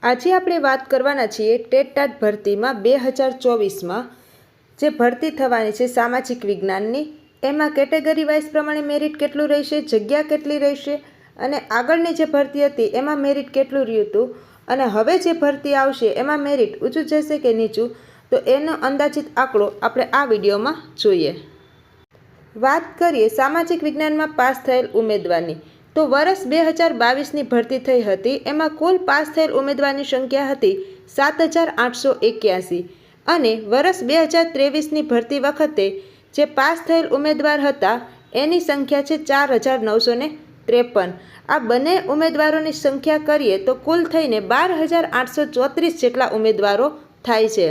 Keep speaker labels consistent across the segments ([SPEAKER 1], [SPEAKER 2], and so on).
[SPEAKER 1] આજે આપણે વાત કરવાના છીએ ટેટ ભરતીમાં 2024માં જે ભરતી થવાની છે સામાજિક વિજ્ઞાનની, એમાં કેટેગરી વાઇઝ પ્રમાણે મેરિટ કેટલું રહેશે, જગ્યા કેટલી રહેશે અને આગળની જે ભરતી હતી એમાં મેરિટ કેટલું રહ્યું હતું અને હવે જે ભરતી આવશે એમાં મેરિટ ઊંચું જશે કે નીચું, તો એનો અંદાજિત આંકડો આપણે આ વિડીયોમાં જોઈએ। વાત કરીએ સામાજિક વિજ્ઞાનમાં પાસ થયેલ ઉમેદવારની, તો વર્ષ 2022ની ભરતી થઈ હતી। એમાં કુલ પાસ થયેલ ઉમેદવારની સંખ્યા હતી 7,881 અને વર્ષ 2023ની ભરતી વખતે જે પાસ થયેલ ઉમેદવાર હતા એની સંખ્યા છે 4,953। આ બંને ઉમેદવારોની સંખ્યા કરીએ તો કુલ થઈને 12,834 જેટલા ઉમેદવારો થાય છે।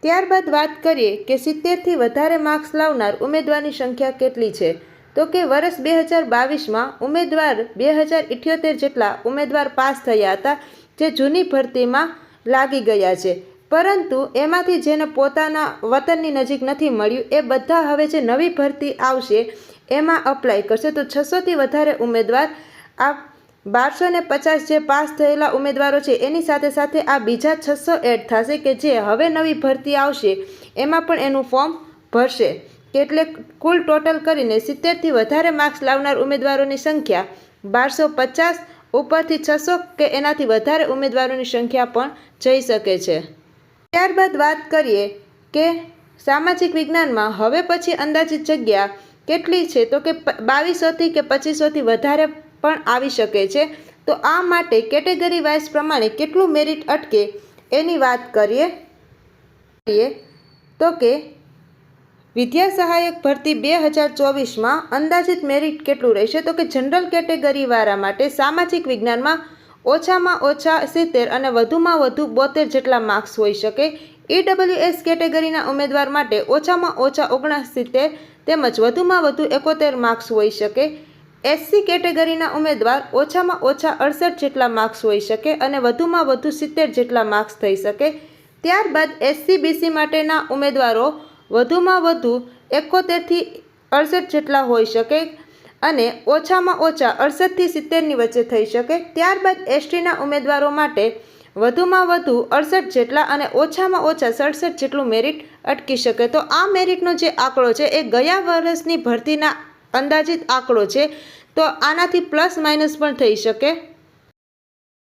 [SPEAKER 1] ત્યારબાદ વાત કરીએ કે 70થી વધારે માર્ક્સ લાવનાર ઉમેદવારની સંખ્યા કેટલી છે, તો કે વર્ષ 2022માં ઉમેદવાર 2078 જેટલા ઉમેદવાર પાસ થયા હતા જે જૂની ભરતીમાં લાગી ગયા છે, પરંતુ એમાંથી જેને પોતાના વતનની નજીક નથી મળ્યું એ બધા હવે જે નવી ભરતી આવશે એમાં અપ્લાય કરશે। તો 600થી વધારે ઉમેદવાર આ 1250 જે પાસ થયેલા ઉમેદવારો છે એની સાથે સાથે આ બીજા 600 એડ થશે કે જે હવે નવી ભરતી આવશે એમાં પણ એનું ફોર્મ ભરશે, એટલે કુલ ટોટલ કરીને 70થી વધારે માર્ક્સ લાવનાર ઉમેદવારોની સંખ્યા 1250 ઉપરથી 600 કે એનાથી વધારે ઉમેદવારોની સંખ્યા પણ જઈ શકે છે। ત્યારબાદ વાત કરીએ કે સામાજિક વિજ્ઞાનમાં હવે પછી અંદાજિત જગ્યા કેટલી છે, તો કે 2200થી કે 2500થી વધારે પણ આવી શકે છે। તો આ માટે કેટેગરી વાઇઝ પ્રમાણે કેટલું મેરિટ અટકે એની વાત કરીએ તો કે વિદ્યા સહાયક ભરતી 2024માં અંદાજિત મેરિટ કેટલું રહેશે, તો કે જનરલ કેટેગરીવાળા માટે સામાજિક વિજ્ઞાનમાં ઓછામાં ઓછા 70 અને વધુમાં વધુ 72 જેટલા માર્ક્સ હોઈ શકે। EWS કેટેગરીના ઉમેદવાર માટે ઓછામાં ઓછા 69 તેમજ વધુમાં વધુ 71 માર્ક્સ હોઈ શકે। SC કેટેગરીના ઉમેદવાર ઓછામાં ઓછા 68 જેટલા માર્ક્સ હોઈ શકે અને વધુમાં વધુ 70 જેટલા માર્ક્સ થઈ શકે। ત્યારબાદ SC BC માટેના ઉમેદવારો વધુમાં વધુ 71થી 68 જેટલા હોઈ શકે અને ઓછામાં ઓછા 68થી 70ની વચ્ચે થઈ શકે। ત્યારબાદ STના ઉમેદવારો માટે વધુમાં વધુ 68 જેટલા અને ઓછામાં ઓછા 67 જેટલું મેરિટ અટકી શકે। તો આ મેરિટનો જે આંકડો છે એ ગયા વર્ષની ભરતીના અંદાજિત આંકડો છે, તો આનાથી પ્લસ માઇનસ પણ થઈ શકે।